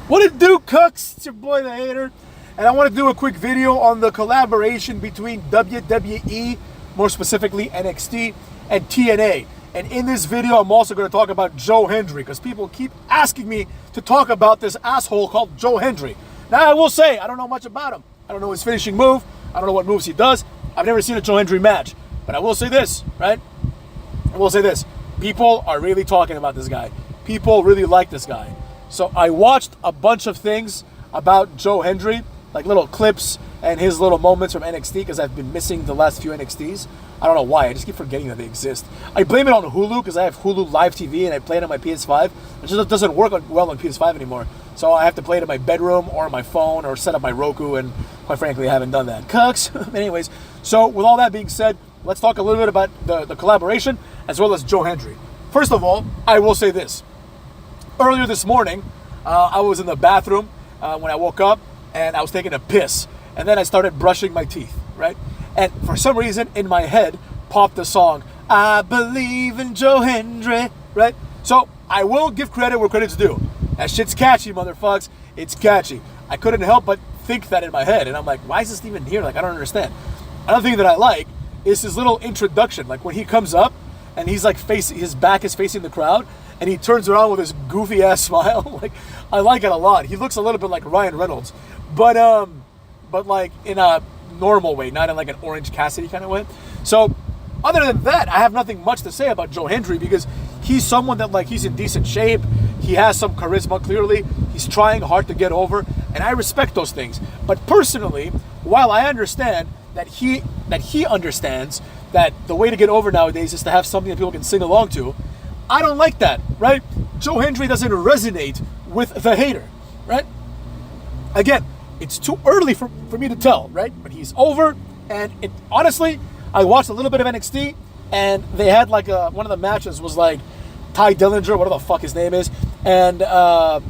What it do, Cooks? It's your boy, the Hater. And I want to do a quick video on the collaboration between WWE, more specifically NXT, and TNA. And in this video, I'm also going to talk about Joe Hendry, because people keep asking me to talk about this asshole called Joe Hendry. Now, I will say, I don't know much about him. I don't know his finishing move. I don't know what moves he does. I've never seen a Joe Hendry match. But I will say this, right? I will say this. People are really talking about this guy. People really like this guy. So I watched a bunch of things about Joe Hendry, like little clips and his little moments from NXT, because I've been missing the last few NXTs. I don't know why. I just keep forgetting that they exist. I blame it on Hulu, because I have Hulu Live TV and I play it on my PS5. It just doesn't work well on PS5 anymore. So I have to play it in my bedroom or on my phone or set up my Roku, and quite frankly, I haven't done that. Cucks. Anyways, so with all that being said, let's talk a little bit about the collaboration as well as Joe Hendry. First of all, I will say this. Earlier this morning, I was in the bathroom when I woke up, and I was taking a piss. And then I started brushing my teeth, right? And for some reason, in my head, popped the song, I Believe in Joe Hendry, right? So I will give credit where credit's due. That shit's catchy, motherfucks. It's catchy. I couldn't help but think that in my head. And I'm like, why is this even here? Like, I don't understand. Another thing that I like is his little introduction. Like, when he comes up and he's like his back is facing the crowd, and he turns around with his goofy ass smile. Like, I like it a lot. He looks a little bit like Ryan Reynolds, but like in a normal way, not in like an Orange Cassidy kind of way. So other than that, I have nothing much to say about Joe Hendry, because he's someone that, like, he's in decent shape. He has some charisma, clearly. He's trying hard to get over, and I respect those things. But personally, while I understand that he understands that the way to get over nowadays is to have something that people can sing along to, I don't like that, right? Joe Hendry doesn't resonate with the Hater, right? Again, it's too early for me to tell, right? But he's over, and honestly, I watched a little bit of NXT, and they had like one of the matches was like Ty Dillinger, whatever the fuck his name is, and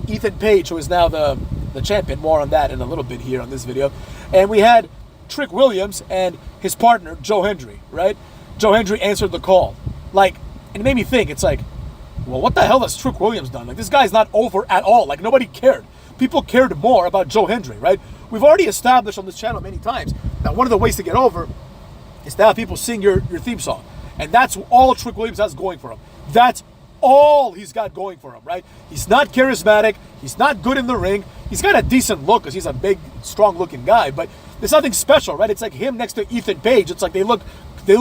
Ethan Page, who is now the champion. More on that in a little bit here on this video. And we had Trick Williams and his partner, Joe Hendry, right? Joe Hendry answered the call. Like, and it made me think, it's like, well, what the hell has Trick Williams done? Like, this guy's not over at all. Like, nobody cared. People cared more about Joe Hendry, right? We've already established on this channel many times that one of the ways to get over is to have people sing your theme song. And that's all Trick Williams has going for him. That's all he's got going for him, right? He's not charismatic. He's not good in the ring. He's got a decent look, because he's a big, strong-looking guy, but there's nothing special, right? It's like him next to Ethan Page. It's like they look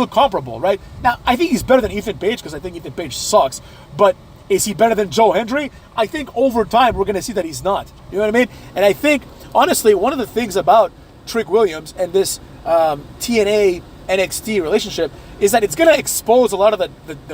comparable, right? Now, I think he's better than Ethan Page, because I think Ethan Page sucks, but is he better than Joe Hendry? I think over time we're going to see that he's not. You know what I mean? And I think, honestly, one of the things about Trick Williams and this TNA NXT relationship is that it's going to expose a lot of the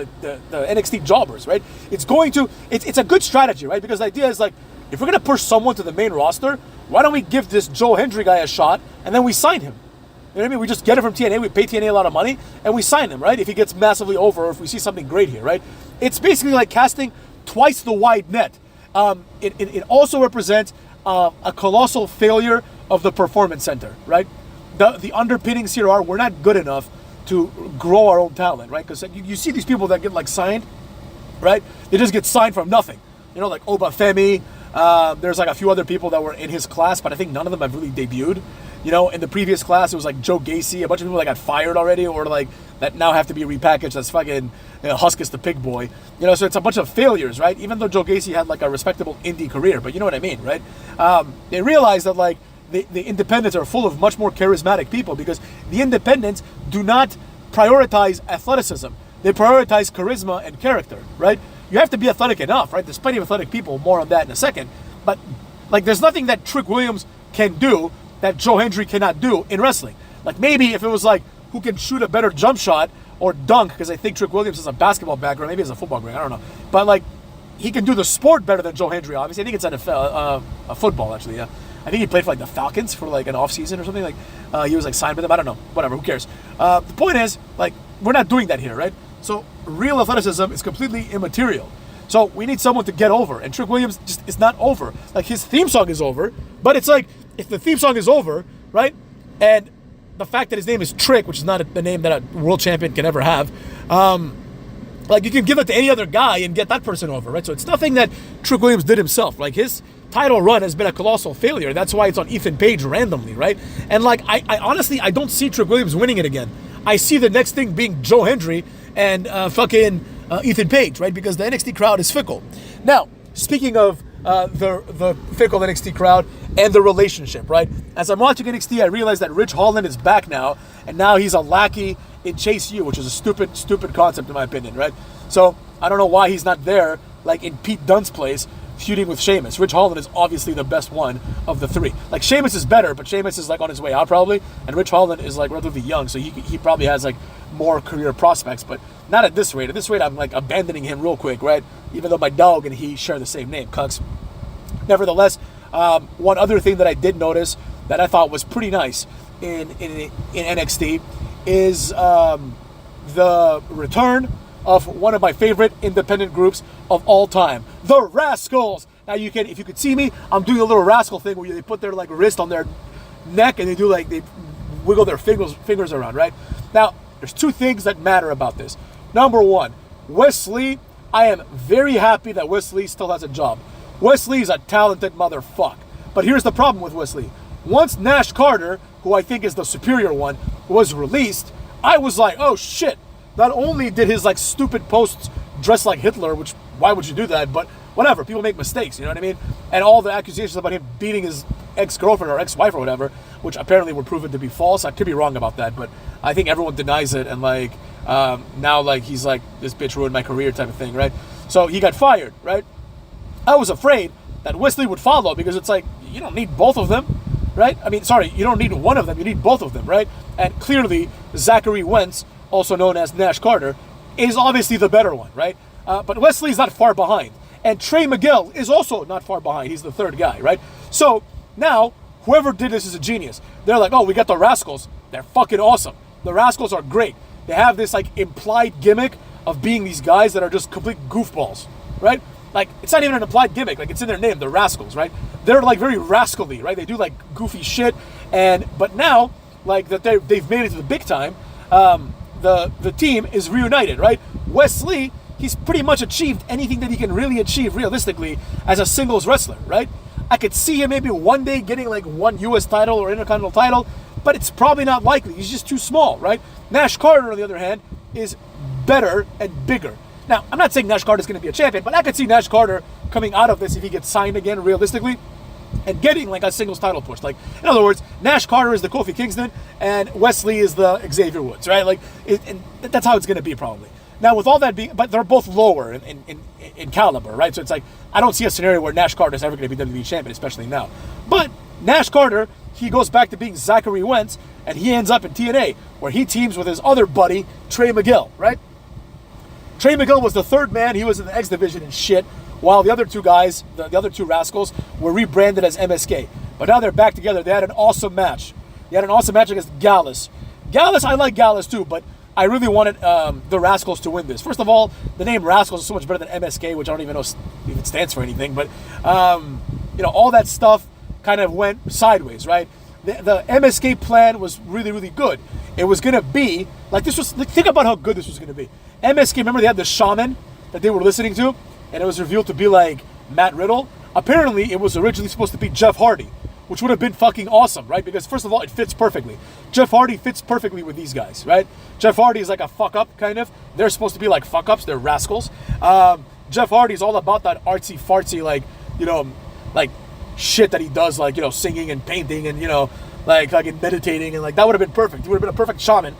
NXT jobbers, right? It's a good strategy, right? Because the idea is, like, if we're going to push someone to the main roster, why don't we give this Joe Hendry guy a shot, and then we sign him? You know what I mean? We just get it from TNA, we pay TNA a lot of money, and we sign him, right? If he gets massively over, or if we see something great here, right? It's basically like casting twice the wide net. It also represents a colossal failure of the Performance Center, right? The underpinnings here are, we're not good enough to grow our own talent, right? Because you see these people that get, like, signed, right? They just get signed from nothing. You know, like Obafemi. There's like a few other people that were in his class, but I think none of them have really debuted. You know, in the previous class, it was like Joe Gacy, a bunch of people that got fired already, or like that now have to be repackaged as fucking Huskus the Pig Boy. You know, so it's a bunch of failures, right? Even though Joe Gacy had like a respectable indie career, but you know what I mean, right? They realized that, like, the independents are full of much more charismatic people, because the independents do not prioritize athleticism. They prioritize charisma and character, right? You have to be athletic enough, right? There's plenty of athletic people, more on that in a second. But, like, there's nothing that Trick Williams can do that Joe Hendry cannot do in wrestling. Like, maybe if it was like, who can shoot a better jump shot or dunk, because I think Trick Williams has a basketball background, maybe he has a football background, I don't know. But, like, he can do the sport better than Joe Hendry, obviously. I think it's NFL, football, actually, yeah. I think he played for, like, the Falcons for, like, an off-season or something. Like, he was, like, signed with them. I don't know. Whatever, who cares? The point is, like, we're not doing that here, right? So real athleticism is completely immaterial. So we need someone to get over, and Trick Williams just is not over. Like, his theme song is over, but it's like, if the theme song is over, right, and the fact that his name is Trick, which is not the name that a world champion can ever have, Like, you can give it to any other guy and get that person over, right? So it's nothing that Trick Williams did himself. Like, his title run has been a colossal failure. That's why it's on Ethan Page randomly, right? And, like, I honestly, I don't see Trick Williams winning it again. I see the next thing being Joe Hendry and Ethan Page, right? Because the NXT crowd is fickle. Now, speaking of the fickle NXT crowd and the relationship, right? As I'm watching NXT, I realize that Rich Holland is back now, and now he's a lackey in Chase U, which is a stupid concept in my opinion, right? So I don't know why he's not there, like in Pete Dunne's place, feuding with Sheamus. Rich Holland is obviously the best one of the three. Like, Sheamus is better, but Sheamus is like on his way out probably, and Rich Holland is like relatively young, so he probably has like more career prospects, but not at this rate. At this rate, I'm like abandoning him real quick, right? Even though my dog and he share the same name, Cucks. Nevertheless, one other thing that I did notice that I thought was pretty nice in NXT is the return of one of my favorite independent groups of all time, the Rascalz. Now, if you could see me, I'm doing a little rascal thing where they put their like wrist on their neck and they wiggle their fingers around, right? Now, there's two things that matter about this. Number one, Wes Lee. I am very happy that Wes Lee still has a job. Wes Lee is a talented motherfucker. But here's the problem with Wes Lee. Once Nash Carter, who I think is the superior one, was released, I was like, oh shit. Not only did his like stupid posts dress like Hitler, which why would you do that? But whatever, people make mistakes, you know what I mean? And all the accusations about him beating his ex-girlfriend or ex-wife or whatever, which apparently were proven to be false. I could be wrong about that, but I think everyone denies it, and like now like he's like, this bitch ruined my career type of thing, right? So he got fired, right? I was afraid that Wesley would follow, because it's like, you don't need both of them, right? I mean, sorry, you don't need one of them, you need both of them, right? And clearly, Zachary Wentz, also known as Nash Carter, is obviously the better one, right? But Wesley's not far behind. And Trey Miguel is also not far behind. He's the third guy, right? So now, whoever did this is a genius. They're like, oh, we got the Rascalz. They're fucking awesome. The Rascalz are great. They have this like implied gimmick of being these guys that are just complete goofballs, right? Like, it's not even an implied gimmick. Like, it's in their name, the Rascalz, right? They're like very rascally, right? They do like goofy shit. But now, like that they've made it to the big time, the team is reunited, right? Wes Lee, he's pretty much achieved anything that he can really achieve realistically as a singles wrestler, right? I could see him maybe one day getting like one US title or Intercontinental title, but it's probably not likely. He's just too small, right? Nash Carter, on the other hand, is better and bigger. Now, I'm not saying Nash Carter is going to be a champion, but I could see Nash Carter coming out of this if he gets signed again realistically and getting like a singles title push. Like, in other words, Nash Carter is the Kofi Kingston and Wes Lee is the Xavier Woods, right? Like, and that's how it's going to be probably. Now, with all that being, but they're both lower in caliber, right? So it's like, I don't see a scenario where Nash Carter is ever going to be WWE champion, especially now. But Nash Carter, he goes back to being Zachary Wentz, and he ends up in TNA, where he teams with his other buddy, Trey Miguel, right? Trey Miguel was the third man. He was in the X division and shit, while the other two guys, the other two Rascalz, were rebranded as MSK. But now they're back together. They had an awesome match. They had an awesome match against Gallus. Gallus, I like Gallus too, but I really wanted the Rascalz to win this. First of all, the name Rascalz is so much better than MSK, which I don't even know if it stands for anything. But, all that stuff kind of went sideways, right? The MSK plan was really, really good. It was going to be, think about how good this was going to be. MSK, remember they had the shaman that they were listening to? And it was revealed to be like Matt Riddle. Apparently, it was originally supposed to be Jeff Hardy, which would have been fucking awesome, right? Because first of all, it fits perfectly. Jeff Hardy fits perfectly with these guys, right? Jeff Hardy is like a fuck-up, kind of. They're supposed to be like fuck-ups. They're Rascalz. Jeff Hardy is all about that artsy-fartsy, like shit that he does, like, singing and painting and, like meditating. And, like, that would have been perfect. He would have been a perfect shaman.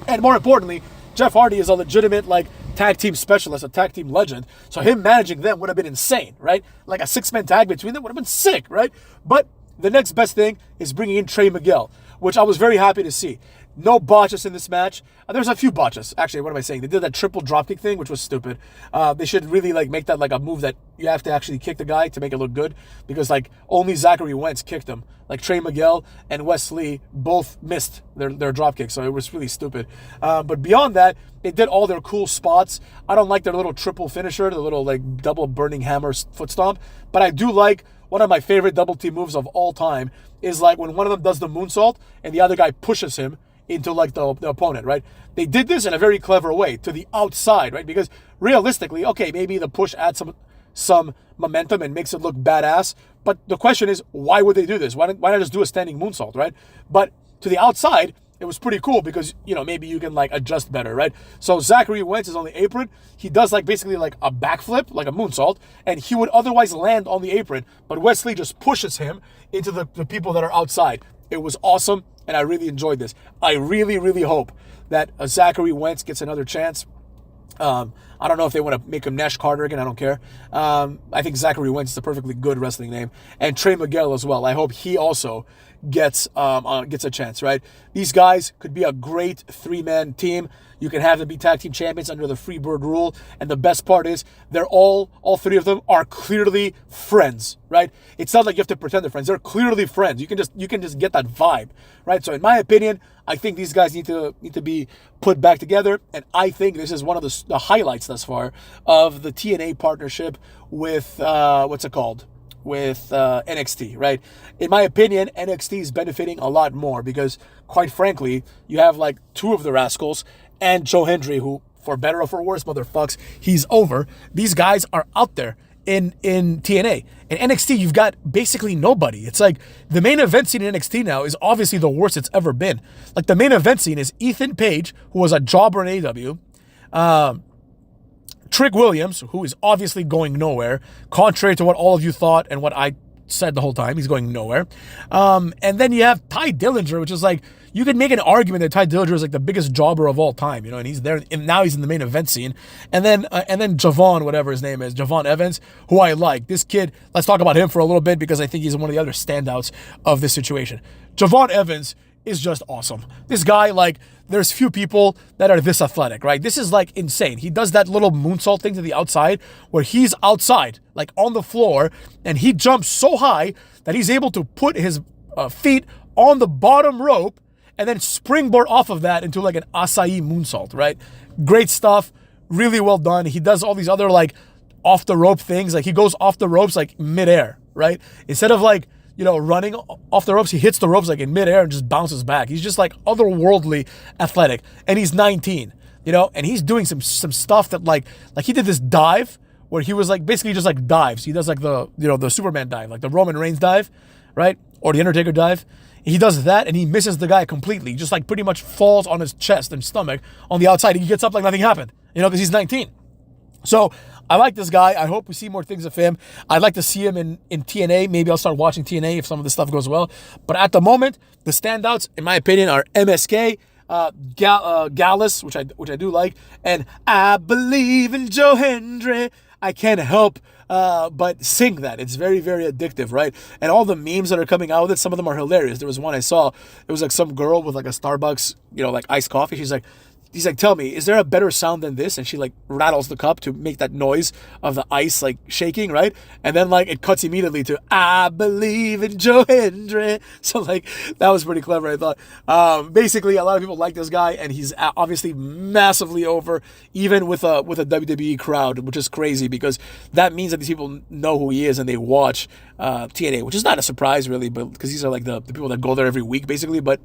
And more importantly, Jeff Hardy is a legitimate, like, tag team specialist, a tag team legend. So him managing them would have been insane, right? Like a 6-man tag between them would have been sick, right? But the next best thing is bringing in Trey Miguel, which I was very happy to see. No botches in this match. There's a few botches. Actually, what am I saying? They did that triple dropkick thing, which was stupid. They should really make that like a move that you have to actually kick the guy to make it look good, because like only Zachary Wentz kicked him. Like Trey Miguel and Wes Lee both missed their dropkick, so it was really stupid. But beyond that, they did all their cool spots. I don't like their little triple finisher, the little like double burning hammer foot stomp, but I do like one of my favorite double team moves of all time is like when one of them does the moonsault and the other guy pushes him into like the opponent, right? They did this in a very clever way to the outside, right? Because realistically, okay, maybe the push adds some momentum and makes it look badass. But the question is, why would they do this? Why not just do a standing moonsault, right? But to the outside, it was pretty cool because, you know, maybe you can like adjust better, right? So Zachary Wentz is on the apron. He does like basically like a backflip, like a moonsault, and he would otherwise land on the apron. But Wesley just pushes him into the people that are outside. It was awesome, and I really enjoyed this. I really, really hope that Zachary Wentz gets another chance. I don't know if they want to make him Nash Carter again. I don't care. I think Zachary Wentz is a perfectly good wrestling name. And Trey Miguel as well. I hope he also gets a chance, right? These guys could be a great three-man team. You can have them be tag team champions under the Freebird rule. And the best part is they're all three of them are clearly friends, right? It's not like you have to pretend they're friends. They're clearly friends. You can just get that vibe, right? So in my opinion, I think these guys need to be put back together. And I think this is one of the highlights thus far of the TNA partnership with, what's it called? With NXT, right? In my opinion, NXT is benefiting a lot more because, quite frankly, you have like two of the Rascalz and Joe Hendry, who, for better or for worse, motherfucks, he's over. These guys are out there in TNA. In NXT, you've got basically nobody. It's like the main event scene in NXT now is obviously the worst it's ever been. Like the main event scene is Ethan Page, who was a jobber in AEW, Trick Williams, who is obviously going nowhere, contrary to what all of you thought and what I said the whole time. He's going nowhere. And then you have Ty Dillinger, which is like, you could make an argument that Ty Dillinger is like the biggest jobber of all time, you know, and he's there, and now he's in the main event scene. And then Javon, whatever his name is, Javon Evans, who I like. This kid, let's talk about him for a little bit because I think he's one of the other standouts of this situation. Javon Evans is just awesome. This guy, like, there's few people that are this athletic, right? This is like insane. He does that little moonsault thing to the outside where he's outside, like on the floor, and he jumps so high that he's able to put his feet on the bottom rope and then springboard off of that into like an acai moonsault, right? Great stuff. Really well done. He does all these other like off the rope things. Like he goes off the ropes like midair, right? Instead of like, you know, running off the ropes, he hits the ropes like in midair and just bounces back. He's just like otherworldly athletic. And he's 19, you know, and he's doing some stuff that like he did this dive where he was like basically just like dives. He does like the, you know, the Superman dive, like the Roman Reigns dive, right? Or the Undertaker dive. He does that and he misses the guy completely. He just like pretty much falls on his chest and stomach on the outside. He gets up like nothing happened, you know, because he's 19. So I like this guy. I hope we see more things of him. I'd like to see him in TNA. Maybe I'll start watching TNA if some of this stuff goes well. But at the moment, the standouts, in my opinion, are MSK, Gallus, which I do like, and I Believe in Joe Hendry. I can't help but sing that. It's very, very addictive, right? And all the memes that are coming out with it, some of them are hilarious. There was one I saw. It was like some girl with like a Starbucks, you know, like iced coffee. He's like, tell me, is there a better sound than this? And she like rattles the cup to make that noise of the ice like shaking, right? And then like it cuts immediately to I Believe in Joe Hendry. So like that was pretty clever, I thought. Basically, a lot of people like this guy, and he's obviously massively over, even with a WWE crowd, which is crazy because that means that these people know who he is and they watch TNA, which is not a surprise really, but because these are like the people that go there every week, basically. But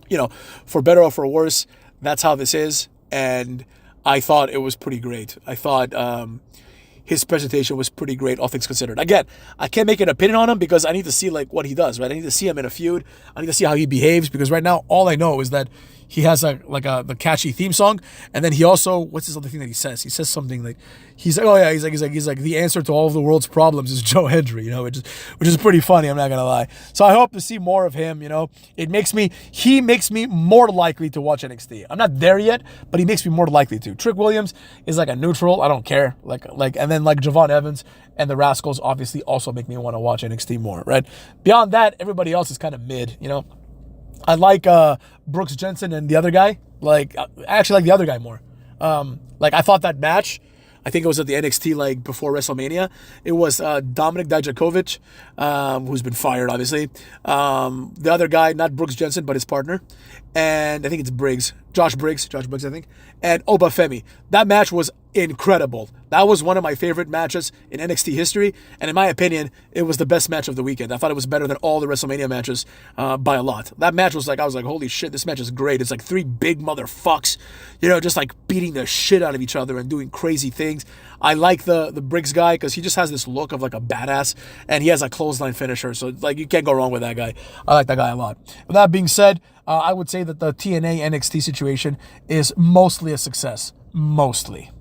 you know, for better or for worse, that's how this is, and I thought it was pretty great. I thought his presentation was pretty great, all things considered. Again, I can't make an opinion on him because I need to see like what he does, right? I need to see him in a feud. I need to see how he behaves because right now all I know is that he has the catchy theme song, and then he also, what's this other thing that he says? He says something like, he's like the answer to all of the world's problems is Joe Hendry, you know, which is pretty funny. I'm not gonna lie. So I hope to see more of him. You know, he makes me more likely to watch NXT. I'm not there yet, but he makes me more likely to. Trick Williams is like a neutral. I don't care. And then like Javon Evans and the Rascalz obviously also make me want to watch NXT more. Right. Beyond that, everybody else is kind of mid. You know. I like Brooks Jensen and the other guy. Like, I actually like the other guy more. Like, I thought that match, I think it was at the NXT, like, before WrestleMania. It was Dominik Dijakovic, who's been fired, obviously. The other guy, not Brooks Jensen, but his partner. and I think it's Josh Briggs, I think, and Obafemi. That match was incredible. That was one of my favorite matches in NXT history, and in my opinion, it was the best match of the weekend. I thought it was better than all the WrestleMania matches by a lot. That match was like, I was like, holy shit, this match is great. It's like three big motherfucks, just like beating the shit out of each other and doing crazy things. I like the Briggs guy because he just has this look of like a badass, and he has a clothesline finisher, so like you can't go wrong with that guy. I like that guy a lot. With that being said, I would say that the TNA NXT situation is mostly a success. Mostly.